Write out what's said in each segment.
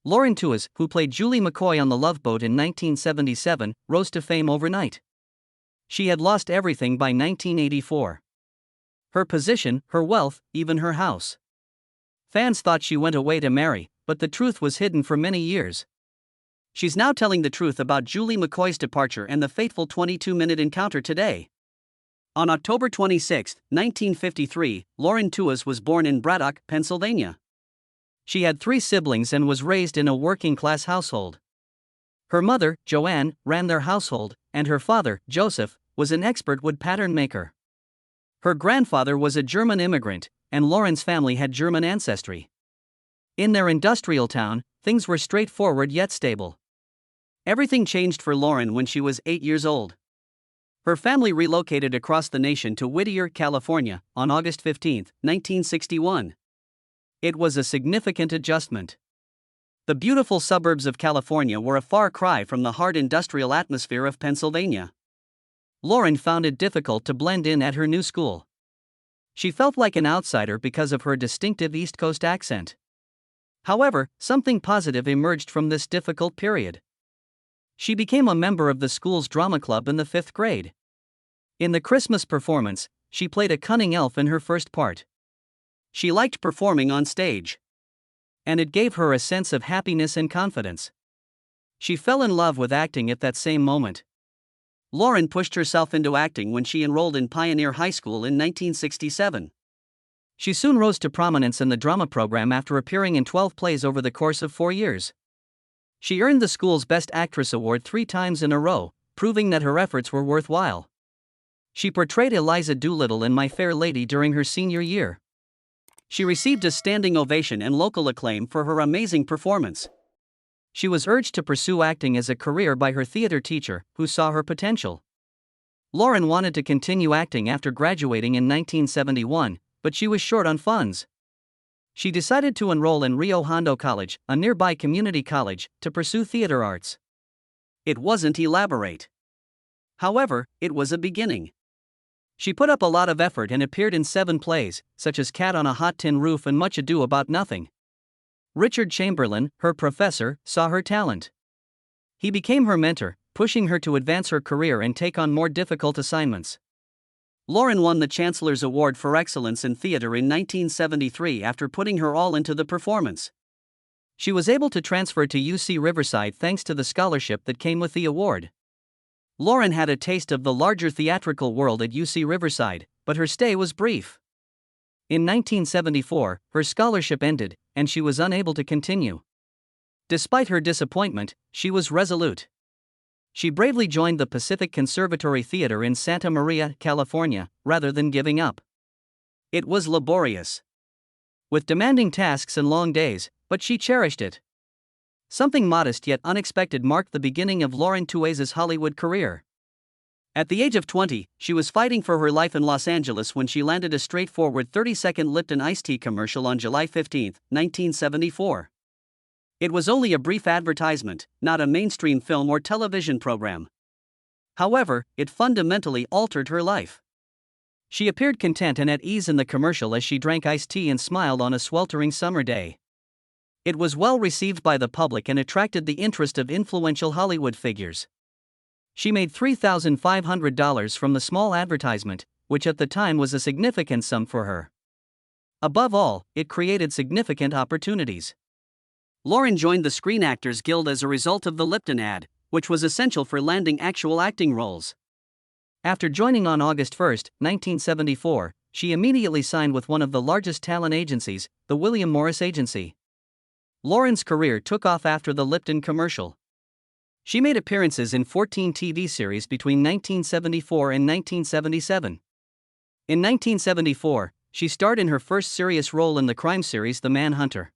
Lauren Tewes, who played Julie McCoy on The Love Boat in 1977, rose to fame overnight. She had lost everything by 1984. Her position, her wealth, even her house. Fans thought she went away to marry, but the truth was hidden for many years. She's now telling the truth about Julie McCoy's departure and the fateful 22-minute encounter today. On October 26, 1953, Lauren Tewes was born in Braddock, Pennsylvania. She had 3 siblings and was raised in a working-class household. Her mother, Joanne, ran their household, and her father, Joseph, was an expert wood pattern maker. Her grandfather was a German immigrant, and Lauren's family had German ancestry. In their industrial town, things were straightforward yet stable. Everything changed for Lauren when she was 8 years old. Her family relocated across the nation to Whittier, California, on August 15, 1961. It was a significant adjustment. The beautiful suburbs of California were a far cry from the hard industrial atmosphere of Pennsylvania. Lauren found it difficult to blend in at her new school. She felt like an outsider because of her distinctive East Coast accent. However, something positive emerged from this difficult period. She became a member of the school's drama club in the 5th grade. In the Christmas performance, she played a cunning elf in her first part. She liked performing on stage, and it gave her a sense of happiness and confidence. She fell in love with acting at that same moment. Lauren pushed herself into acting when she enrolled in Pioneer High School in 1967. She soon rose to prominence in the drama program after appearing in 12 plays over the course of 4 years. She earned the school's Best Actress award 3 times in a row, proving that her efforts were worthwhile. She portrayed Eliza Doolittle in My Fair Lady during her senior year. She received a standing ovation and local acclaim for her amazing performance. She was urged to pursue acting as a career by her theater teacher, who saw her potential. Lauren wanted to continue acting after graduating in 1971, but she was short on funds. She decided to enroll in Rio Hondo College, a nearby community college, to pursue theater arts. It wasn't elaborate. However, it was a beginning. She put up a lot of effort and appeared in 7 plays, such as Cat on a Hot Tin Roof and Much Ado About Nothing. Richard Chamberlain, her professor, saw her talent. He became her mentor, pushing her to advance her career and take on more difficult assignments. Lauren won the Chancellor's Award for Excellence in Theater in 1973 after putting her all into the performance. She was able to transfer to UC Riverside thanks to the scholarship that came with the award. Lauren had a taste of the larger theatrical world at UC Riverside, but her stay was brief. In 1974, her scholarship ended, and she was unable to continue. Despite her disappointment, she was resolute. She bravely joined the Pacific Conservatory Theater in Santa Maria, California, rather than giving up. It was laborious, with demanding tasks and long days, but she cherished it. Something modest yet unexpected marked the beginning of Lauren Tewes' Hollywood career. At the age of 20, she was fighting for her life in Los Angeles when she landed a straightforward 30-second Lipton iced tea commercial on July 15, 1974. It was only a brief advertisement, not a mainstream film or television program. However, it fundamentally altered her life. She appeared content and at ease in the commercial as she drank iced tea and smiled on a sweltering summer day. It was well received by the public and attracted the interest of influential Hollywood figures. She made $3,500 from the small advertisement, which at the time was a significant sum for her. Above all, it created significant opportunities. Lauren joined the Screen Actors Guild as a result of the Lipton ad, which was essential for landing actual acting roles. After joining on August 1, 1974, she immediately signed with one of the largest talent agencies, the William Morris Agency. Lauren's career took off after the Lipton commercial. She made appearances in 14 TV series between 1974 and 1977. In 1974, she starred in her first serious role in the crime series The Manhunter.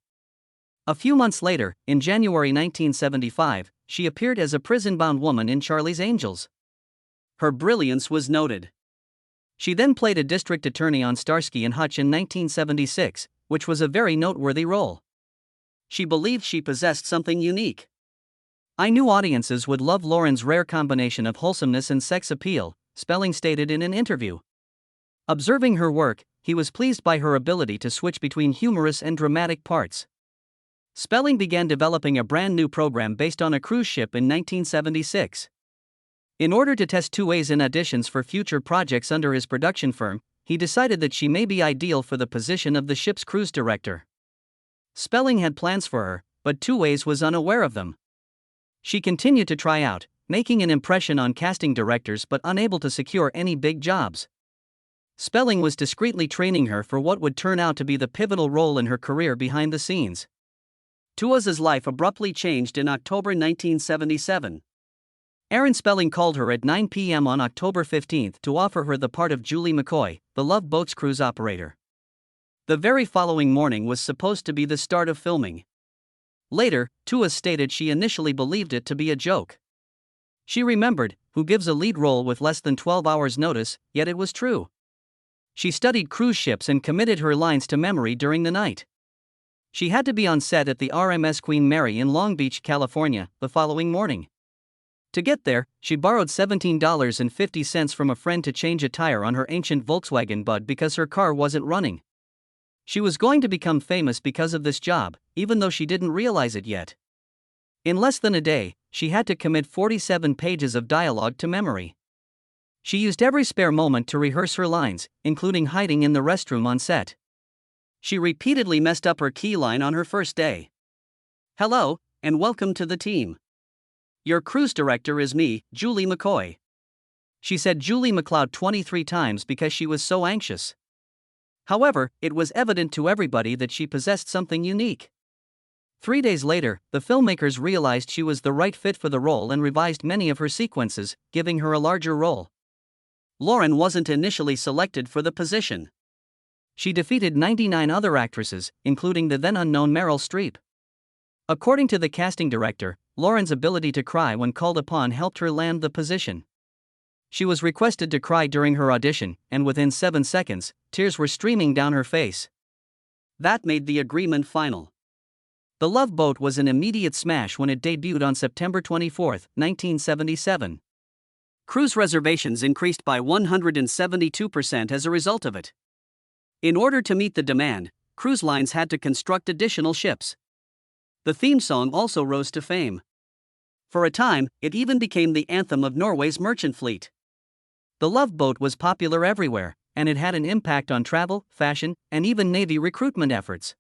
A few months later, in January 1975, she appeared as a prison-bound woman in Charlie's Angels. Her brilliance was noted. She then played a district attorney on Starsky and Hutch in 1976, which was a very noteworthy role. She believed she possessed something unique. "I knew audiences would love Lauren's rare combination of wholesomeness and sex appeal," Spelling stated in an interview. Observing her work, he was pleased by her ability to switch between humorous and dramatic parts. Spelling began developing a brand new program based on a cruise ship in 1976. In order to test Tewes in auditions for future projects under his production firm, he decided that she may be ideal for the position of the ship's cruise director. Spelling had plans for her, but Tewes was unaware of them. She continued to try out, making an impression on casting directors but unable to secure any big jobs. Spelling was discreetly training her for what would turn out to be the pivotal role in her career behind the scenes. Tewes' life abruptly changed in October 1977. Aaron Spelling called her at 9 p.m. on October 15 to offer her the part of Julie McCoy, the Love Boat's cruise operator. The very following morning was supposed to be the start of filming. Later, Tewes stated she initially believed it to be a joke. She remembered, who gives a lead role with less than 12 hours' notice, yet it was true. She studied cruise ships and committed her lines to memory during the night. She had to be on set at the RMS Queen Mary in Long Beach, California, the following morning. To get there, she borrowed $17.50 from a friend to change a tire on her ancient Volkswagen Bud because her car wasn't running. She was going to become famous because of this job, even though she didn't realize it yet. In less than a day, she had to commit 47 pages of dialogue to memory. She used every spare moment to rehearse her lines, including hiding in the restroom on set. She repeatedly messed up her key line on her first day. "Hello, and welcome to the team. Your cruise director is me, Julie McCoy." She said Julie McCloud 23 times because she was so anxious. However, it was evident to everybody that she possessed something unique. 3 days later, the filmmakers realized she was the right fit for the role and revised many of her sequences, giving her a larger role. Lauren wasn't initially selected for the position. She defeated 99 other actresses, including the then unknown Meryl Streep. According to the casting director, Lauren's ability to cry when called upon helped her land the position. She was requested to cry during her audition, and within 7 seconds, tears were streaming down her face. That made the agreement final. The Love Boat was an immediate smash when it debuted on September 24, 1977. Cruise reservations increased by 172% as a result of it. In order to meet the demand, cruise lines had to construct additional ships. The theme song also rose to fame. For a time, it even became the anthem of Norway's merchant fleet. The Love Boat was popular everywhere, and it had an impact on travel, fashion, and even Navy recruitment efforts.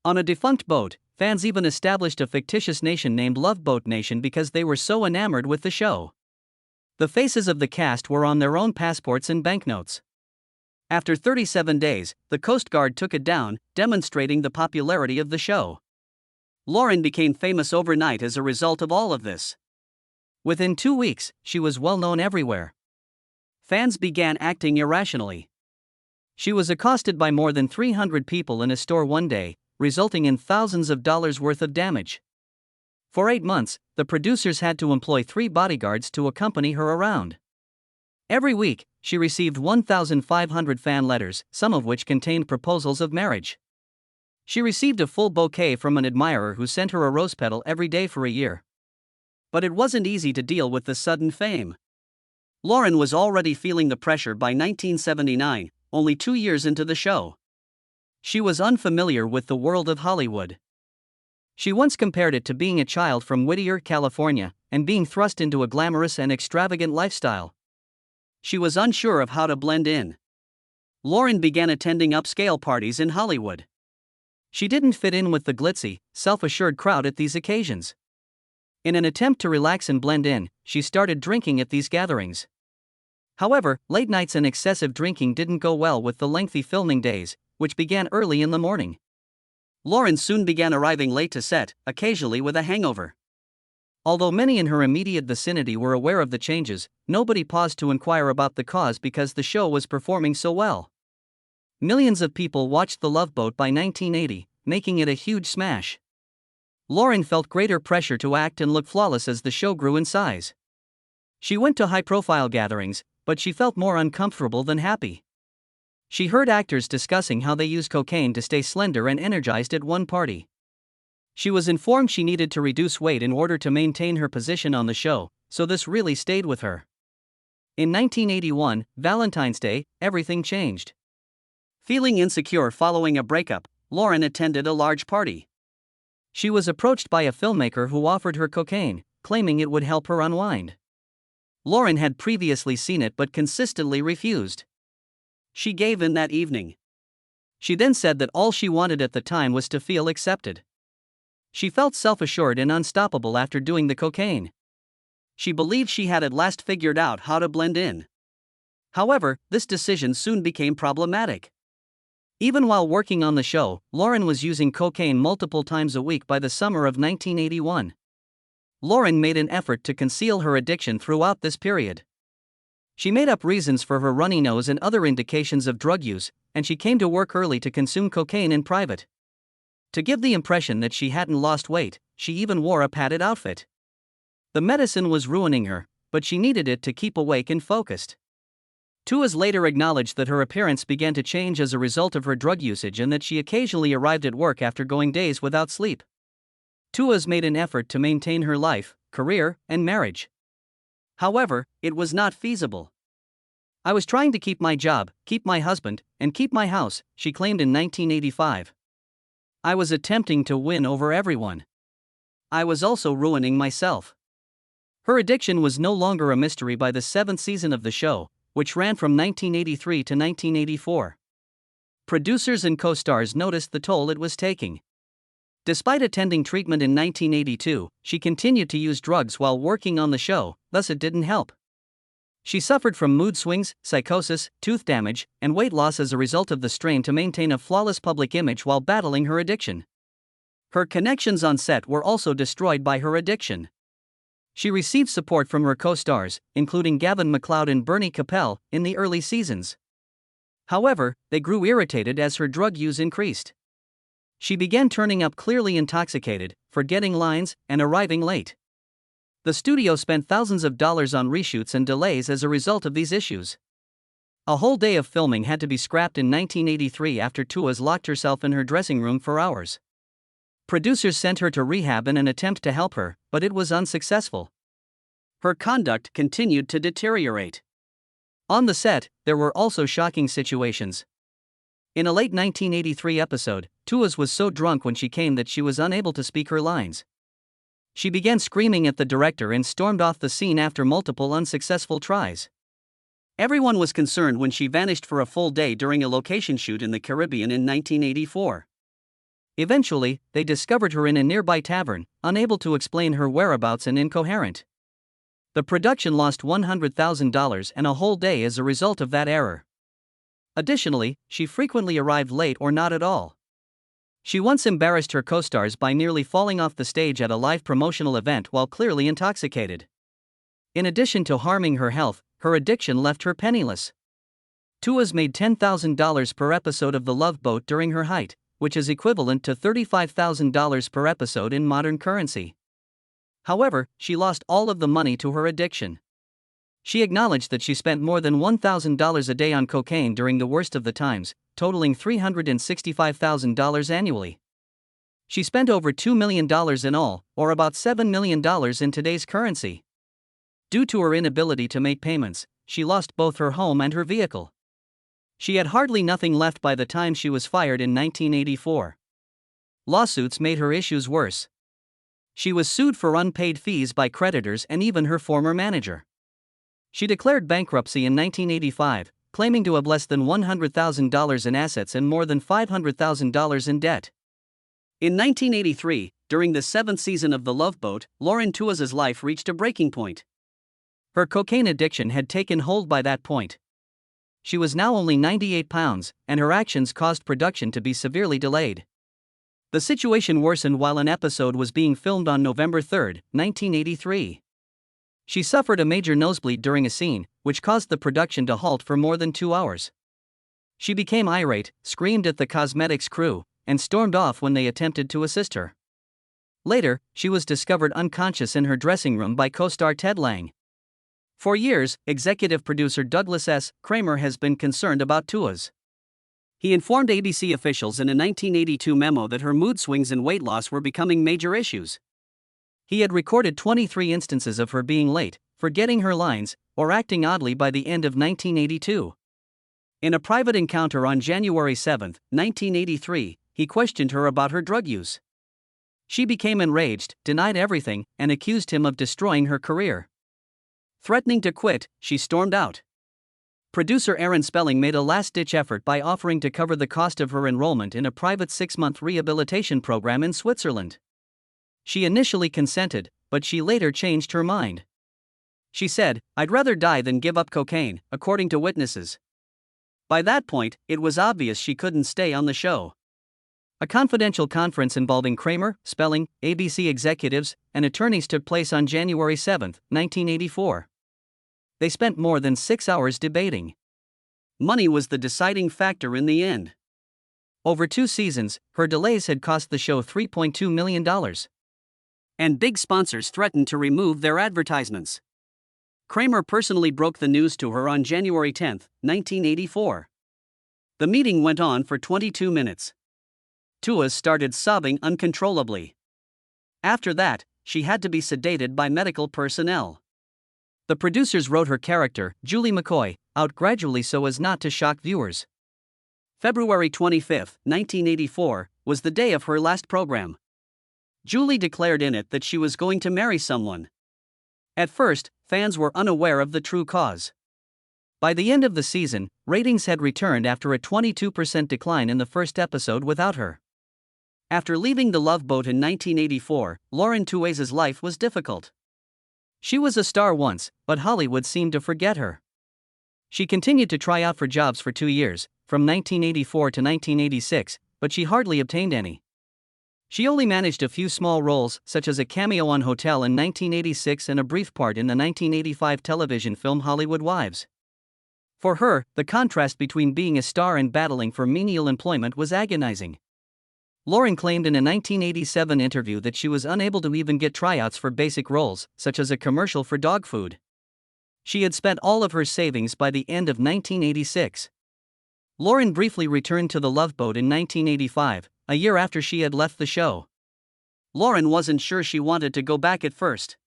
On a defunct boat, fans even established a fictitious nation named Love Boat Nation because they were so enamored with the show. The faces of the cast were on their own passports and banknotes. After 37 days, the Coast Guard took it down, demonstrating the popularity of the show. Lauren became famous overnight as a result of all of this. Within 2 weeks, she was well known everywhere. Fans began acting irrationally. She was accosted by more than 300 people in a store one day, resulting in thousands of dollars worth of damage. For 8 months, the producers had to employ 3 bodyguards to accompany her around. Every week, she received 1,500 fan letters, some of which contained proposals of marriage. She received a full bouquet from an admirer who sent her a rose petal every day for a year. But it wasn't easy to deal with the sudden fame. Lauren was already feeling the pressure by 1979, only 2 years into the show. She was unfamiliar with the world of Hollywood. She once compared it to being a child from Whittier, California, and being thrust into a glamorous and extravagant lifestyle. She was unsure of how to blend in. Lauren began attending upscale parties in Hollywood. She didn't fit in with the glitzy, self-assured crowd at these occasions. In an attempt to relax and blend in, she started drinking at these gatherings. However, late nights and excessive drinking didn't go well with the lengthy filming days, which began early in the morning. Lauren soon began arriving late to set, occasionally with a hangover. Although many in her immediate vicinity were aware of the changes, nobody paused to inquire about the cause because the show was performing so well. Millions of people watched The Love Boat by 1980, making it a huge smash. Lauren felt greater pressure to act and look flawless as the show grew in size. She went to high-profile gatherings, but she felt more uncomfortable than happy. She heard actors discussing how they use cocaine to stay slender and energized at one party. She was informed she needed to reduce weight in order to maintain her position on the show, so this really stayed with her. In 1981, Valentine's Day, everything changed. Feeling insecure following a breakup, Lauren attended a large party. She was approached by a filmmaker who offered her cocaine, claiming it would help her unwind. Lauren had previously seen it but consistently refused. She gave in that evening. She then said that all she wanted at the time was to feel accepted. She felt self-assured and unstoppable after doing the cocaine. She believed she had at last figured out how to blend in. However, this decision soon became problematic. Even while working on the show, Lauren was using cocaine multiple times a week by the summer of 1981. Lauren made an effort to conceal her addiction throughout this period. She made up reasons for her runny nose and other indications of drug use, and she came to work early to consume cocaine in private. To give the impression that she hadn't lost weight, she even wore a padded outfit. The medicine was ruining her, but she needed it to keep awake and focused. Tewes later acknowledged that her appearance began to change as a result of her drug usage and that she occasionally arrived at work after going days without sleep. Tewes made an effort to maintain her life, career, and marriage. However, it was not feasible. "I was trying to keep my job, keep my husband, and keep my house," she claimed in 1985. "I was attempting to win over everyone. I was also ruining myself." Her addiction was no longer a mystery by the 7th season of the show, which ran from 1983 to 1984. Producers and co-stars noticed the toll it was taking. Despite attending treatment in 1982, she continued to use drugs while working on the show, thus it didn't help. She suffered from mood swings, psychosis, tooth damage, and weight loss as a result of the strain to maintain a flawless public image while battling her addiction. Her connections on set were also destroyed by her addiction. She received support from her co-stars, including Gavin MacLeod and Bernie Capel, in the early seasons. However, they grew irritated as her drug use increased. She began turning up clearly intoxicated, forgetting lines, and arriving late. The studio spent thousands of dollars on reshoots and delays as a result of these issues. A whole day of filming had to be scrapped in 1983 after Tewes locked herself in her dressing room for hours. Producers sent her to rehab in an attempt to help her, but it was unsuccessful. Her conduct continued to deteriorate. On the set, there were also shocking situations. In a late 1983 episode, Tewes was so drunk when she came that she was unable to speak her lines. She began screaming at the director and stormed off the scene after multiple unsuccessful tries. Everyone was concerned when she vanished for a full day during a location shoot in the Caribbean in 1984. Eventually, they discovered her in a nearby tavern, unable to explain her whereabouts and incoherent. The production lost $100,000 and a whole day as a result of that error. Additionally, she frequently arrived late or not at all. She once embarrassed her co-stars by nearly falling off the stage at a live promotional event while clearly intoxicated. In addition to harming her health, her addiction left her penniless. Tewes made $10,000 per episode of The Love Boat during her height, which is equivalent to $35,000 per episode in modern currency. However, she lost all of the money to her addiction. She acknowledged that she spent more than $1,000 a day on cocaine during the worst of the times, totaling $365,000 annually. She spent over $2 million in all, or about $7 million in today's currency. Due to her inability to make payments, she lost both her home and her vehicle. She had hardly nothing left by the time she was fired in 1984. Lawsuits made her issues worse. She was sued for unpaid fees by creditors and even her former manager. She declared bankruptcy in 1985, claiming to have less than $100,000 in assets and more than $500,000 in debt. In 1983, during the 7th season of The Love Boat, Lauren Tewes' life reached a breaking point. Her cocaine addiction had taken hold by that point. She was now only 98 pounds, and her actions caused production to be severely delayed. The situation worsened while an episode was being filmed on November 3, 1983. She suffered a major nosebleed during a scene, which caused the production to halt for more than 2 hours. She became irate, screamed at the cosmetics crew, and stormed off when they attempted to assist her. Later, she was discovered unconscious in her dressing room by co-star Ted Lang. For years, executive producer Douglas S. Kramer has been concerned about Tewes. He informed ABC officials in a 1982 memo that her mood swings and weight loss were becoming major issues. He had recorded 23 instances of her being late, forgetting her lines, or acting oddly by the end of 1982. In a private encounter on January 7, 1983, he questioned her about her drug use. She became enraged, denied everything, and accused him of destroying her career. Threatening to quit, she stormed out. Producer Aaron Spelling made a last-ditch effort by offering to cover the cost of her enrollment in a private 6-month rehabilitation program in Switzerland. She initially consented, but she later changed her mind. She said, "I'd rather die than give up cocaine," according to witnesses. By that point, it was obvious she couldn't stay on the show. A confidential conference involving Kramer, Spelling, ABC executives, and attorneys took place on January 7, 1984. They spent more than 6 hours debating. Money was the deciding factor in the end. Over 2 seasons, her delays had cost the show $3.2 million. And big sponsors threatened to remove their advertisements. Kramer personally broke the news to her on January 10, 1984. The meeting went on for 22 minutes. Tewes started sobbing uncontrollably. After that, she had to be sedated by medical personnel. The producers wrote her character, Julie McCoy, out gradually so as not to shock viewers. February 25, 1984, was the day of her last program. Julie declared in it that she was going to marry someone. At first, fans were unaware of the true cause. By the end of the season, ratings had returned after a 22% decline in the first episode without her. After leaving the Love Boat in 1984, Lauren Tewes' life was difficult. She was a star once, but Hollywood seemed to forget her. She continued to try out for jobs for 2 years, from 1984 to 1986, but she hardly obtained any. She only managed a few small roles, such as a cameo on Hotel in 1986 and a brief part in the 1985 television film Hollywood Wives. For her, the contrast between being a star and battling for menial employment was agonizing. Lauren claimed in a 1987 interview that she was unable to even get tryouts for basic roles, such as a commercial for dog food. She had spent all of her savings by the end of 1986. Lauren briefly returned to the Love Boat in 1985, a year after she had left the show. Lauren wasn't sure she wanted to go back at first.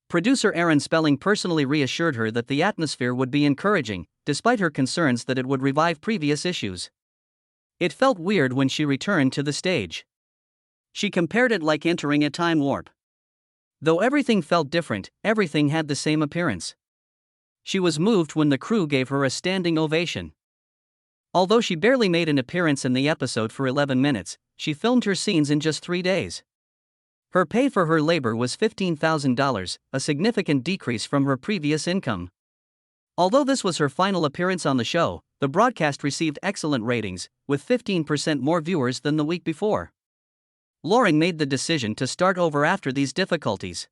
Producer Aaron Spelling personally reassured her that the atmosphere would be encouraging, despite her concerns that it would revive previous issues. It felt weird when she returned to the stage. She compared it like entering a time warp. Though everything felt different, everything had the same appearance. She was moved when the crew gave her a standing ovation. Although she barely made an appearance in the episode for 11 minutes, she filmed her scenes in just 3 days. Her pay for her labor was $15,000, a significant decrease from her previous income. Although this was her final appearance on the show, the broadcast received excellent ratings, with 15% more viewers than the week before. Lauren made the decision to start over after these difficulties.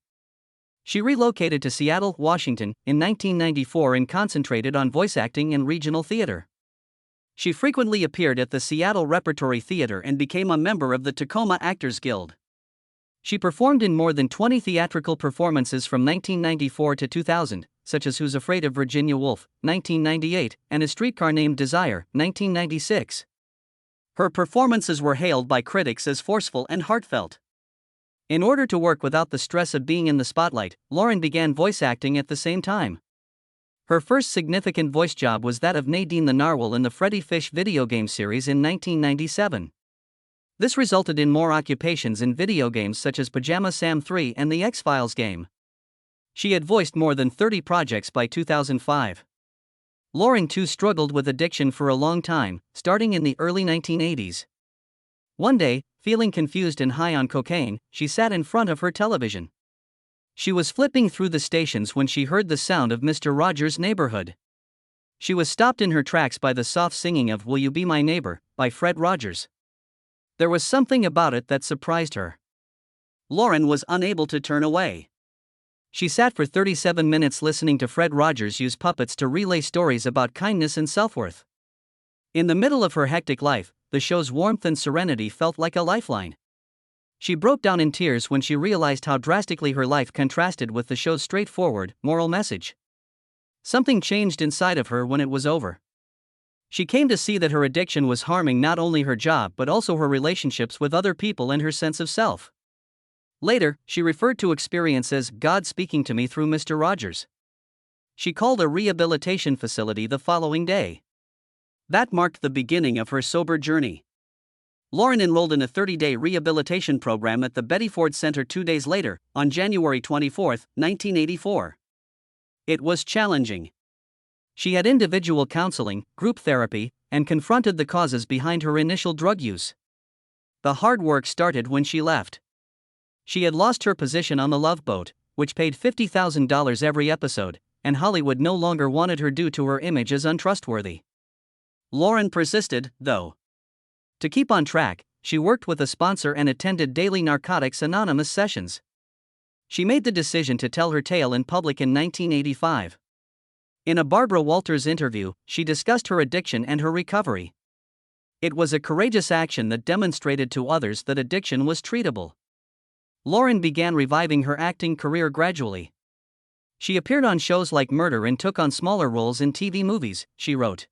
She relocated to Seattle, Washington, in 1994 and concentrated on voice acting and regional theater. She frequently appeared at the Seattle Repertory Theater and became a member of the Tacoma Actors Guild. She performed in more than 20 theatrical performances from 1994 to 2000, such as Who's Afraid of Virginia Woolf, 1998, and A Streetcar Named Desire, 1996. Her performances were hailed by critics as forceful and heartfelt. In order to work without the stress of being in the spotlight, Lauren began voice acting at the same time. Her first significant voice job was that of Nadine the Narwhal in the Freddy Fish video game series in 1997. This resulted in more occupations in video games such as Pajama Sam 3 and the X-Files game. She had voiced more than 30 projects by 2005. Lauren too struggled with addiction for a long time, starting in the early 1980s. One day, feeling confused and high on cocaine, she sat in front of her television. She was flipping through the stations when she heard the sound of Mr. Rogers' Neighborhood. She was stopped in her tracks by the soft singing of Will You Be My Neighbor, by Fred Rogers. There was something about it that surprised her. Lauren was unable to turn away. She sat for 37 minutes listening to Fred Rogers use puppets to relay stories about kindness and self-worth. In the middle of her hectic life, the show's warmth and serenity felt like a lifeline. She broke down in tears when she realized how drastically her life contrasted with the show's straightforward, moral message. Something changed inside of her when it was over. She came to see that her addiction was harming not only her job but also her relationships with other people and her sense of self. Later, she referred to experience as God speaking to me through Mr. Rogers. She called a rehabilitation facility the following day. That marked the beginning of her sober journey. Lauren enrolled in a 30-day rehabilitation program at the Betty Ford Center 2 days later, on January 24, 1984. It was challenging. She had individual counseling, group therapy, and confronted the causes behind her initial drug use. The hard work started when she left. She had lost her position on the Love Boat, which paid $50,000 every episode, and Hollywood no longer wanted her due to her image as untrustworthy. Lauren persisted, though. To keep on track, she worked with a sponsor and attended daily Narcotics Anonymous sessions. She made the decision to tell her tale in public in 1985. In a Barbara Walters interview, she discussed her addiction and her recovery. It was a courageous action that demonstrated to others that addiction was treatable. Lauren began reviving her acting career gradually. She appeared on shows like Murder and took on smaller roles in TV movies, she wrote.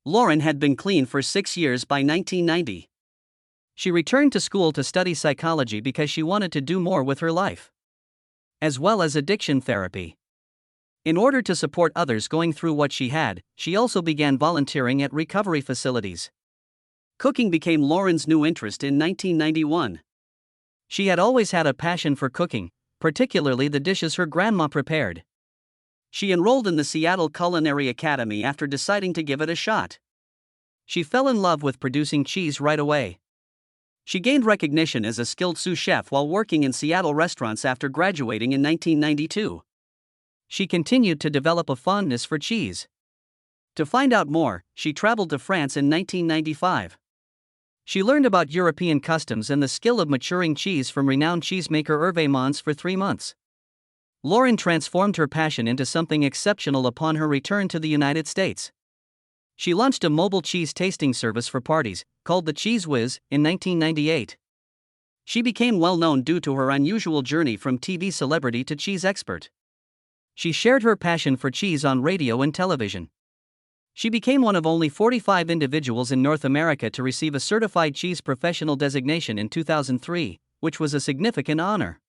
Lauren had been clean for 6 years by 1990. She returned to school to study psychology because she wanted to do more with her life, as well as addiction therapy. In order to support others going through what she had, she also began volunteering at recovery facilities. Cooking became Lauren's new interest in 1991. She had always had a passion for cooking, particularly the dishes her grandma prepared. She enrolled in the Seattle Culinary Academy after deciding to give it a shot. She fell in love with producing cheese right away. She gained recognition as a skilled sous chef while working in Seattle restaurants after graduating in 1992. She continued to develop a fondness for cheese. To find out more, she traveled to France in 1995. She learned about European customs and the skill of maturing cheese from renowned cheesemaker Hervé Mons for 3 months. Lauren transformed her passion into something exceptional upon her return to the United States. She launched a mobile cheese tasting service for parties, called the Cheese Whiz, in 1998. She became well known due to her unusual journey from TV celebrity to cheese expert. She shared her passion for cheese on radio and television. She became one of only 45 individuals in North America to receive a certified cheese professional designation in 2003, which was a significant honor.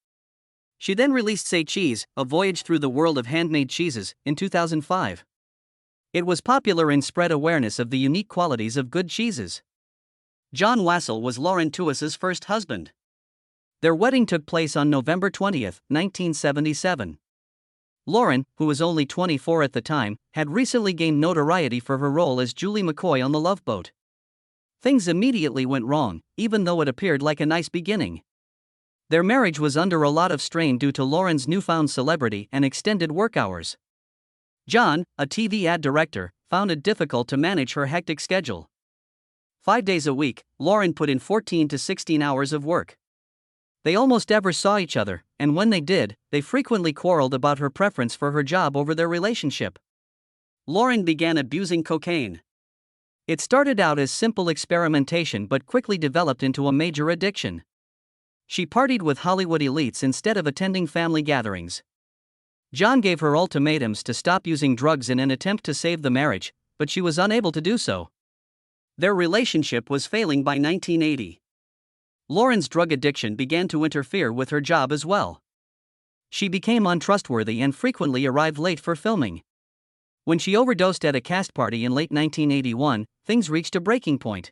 She then released Say Cheese, A Voyage Through the World of Handmade Cheeses, in 2005. It was popular and spread awareness of the unique qualities of good cheeses. John Wassell was Lauren Tewes' first husband. Their wedding took place on November 20, 1977. Lauren, who was only 24 at the time, had recently gained notoriety for her role as Julie McCoy on The Love Boat. Things immediately went wrong, even though it appeared like a nice beginning. Their marriage was under a lot of strain due to Lauren's newfound celebrity and extended work hours. John, a TV ad director, found it difficult to manage her hectic schedule. 5 days a week, Lauren put in 14 to 16 hours of work. They almost never saw each other, and when they did, they frequently quarreled about her preference for her job over their relationship. Lauren began abusing cocaine. It started out as simple experimentation but quickly developed into a major addiction. She partied with Hollywood elites instead of attending family gatherings. John gave her ultimatums to stop using drugs in an attempt to save the marriage, but she was unable to do so. Their relationship was failing by 1980. Lauren's drug addiction began to interfere with her job as well. She became untrustworthy and frequently arrived late for filming. When she overdosed at a cast party in late 1981, things reached a breaking point.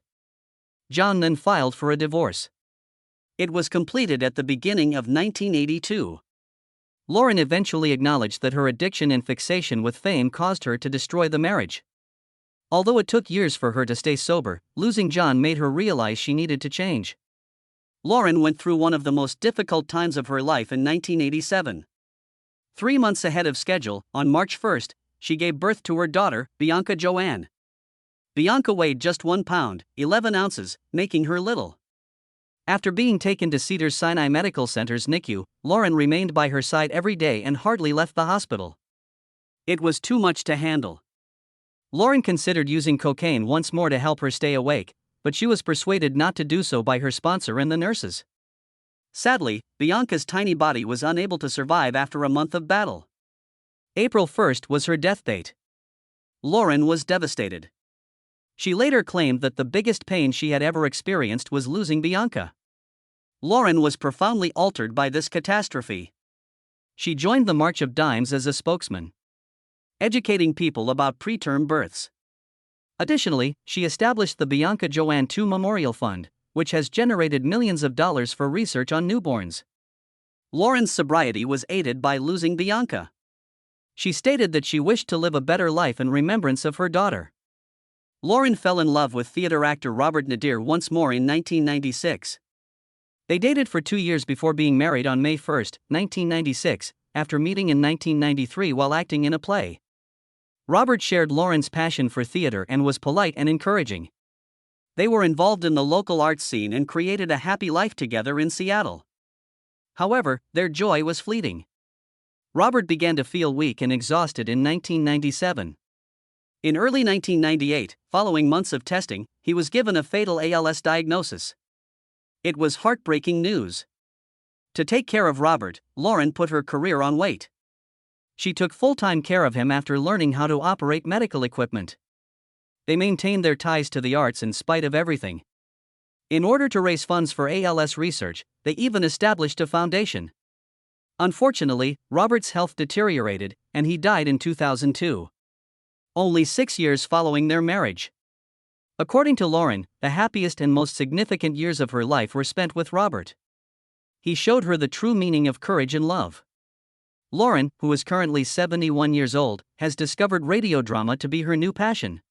John then filed for a divorce. It was completed at the beginning of 1982. Lauren eventually acknowledged that her addiction and fixation with fame caused her to destroy the marriage. Although it took years for her to stay sober, losing John made her realize she needed to change. Lauren went through one of the most difficult times of her life in 1987. 3 months ahead of schedule, on March 1, she gave birth to her daughter, Bianca Joanne. Bianca weighed just 1 pound, 11 ounces, making her little. After being taken to Cedars-Sinai Medical Center's NICU, Lauren remained by her side every day and hardly left the hospital. It was too much to handle. Lauren considered using cocaine once more to help her stay awake, but she was persuaded not to do so by her sponsor and the nurses. Sadly, Bianca's tiny body was unable to survive after a month of battle. April 1 was her death date. Lauren was devastated. She later claimed that the biggest pain she had ever experienced was losing Bianca. Lauren was profoundly altered by this catastrophe. She joined the March of Dimes as a spokesman, educating people about preterm births. Additionally, she established the Bianca Joanne II Memorial Fund, which has generated millions of dollars for research on newborns. Lauren's sobriety was aided by losing Bianca. She stated that she wished to live a better life in remembrance of her daughter. Lauren fell in love with theater actor Robert Nadir once more in 1996. They dated for 2 years before being married on May 1, 1996, after meeting in 1993 while acting in a play. Robert shared Lauren's passion for theater and was polite and encouraging. They were involved in the local arts scene and created a happy life together in Seattle. However, their joy was fleeting. Robert began to feel weak and exhausted in 1997. In early 1998, following months of testing, he was given a fatal ALS diagnosis. It was heartbreaking news. To take care of Robert, Lauren put her career on wait. She took full-time care of him after learning how to operate medical equipment. They maintained their ties to the arts in spite of everything. In order to raise funds for ALS research, they even established a foundation. Unfortunately, Robert's health deteriorated, and he died in 2002. Only 6 years following their marriage. According to Lauren, the happiest and most significant years of her life were spent with Robert. He showed her the true meaning of courage and love. Lauren, who is currently 71 years old, has discovered radio drama to be her new passion.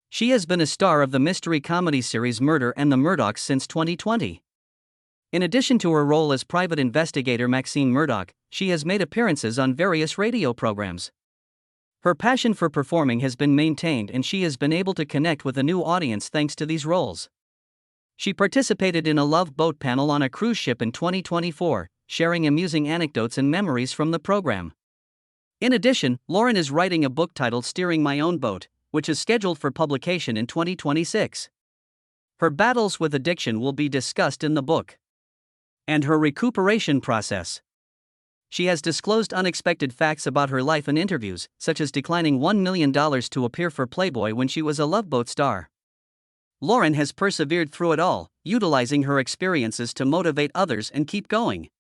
She has been a star of the mystery comedy series Murder and the Murdochs since 2020. In addition to her role as private investigator Maxine Murdoch, she has made appearances on various radio programs. Her passion for performing has been maintained and she has been able to connect with a new audience thanks to these roles. She participated in a Love Boat panel on a cruise ship in 2024, sharing amusing anecdotes and memories from the program. In addition, Lauren is writing a book titled Steering My Own Boat, which is scheduled for publication in 2026. Her battles with addiction will be discussed in the book. And her recuperation process. She has disclosed unexpected facts about her life in interviews, such as declining $1 million to appear for Playboy when she was a Love Boat star. Lauren has persevered through it all, utilizing her experiences to motivate others and keep going.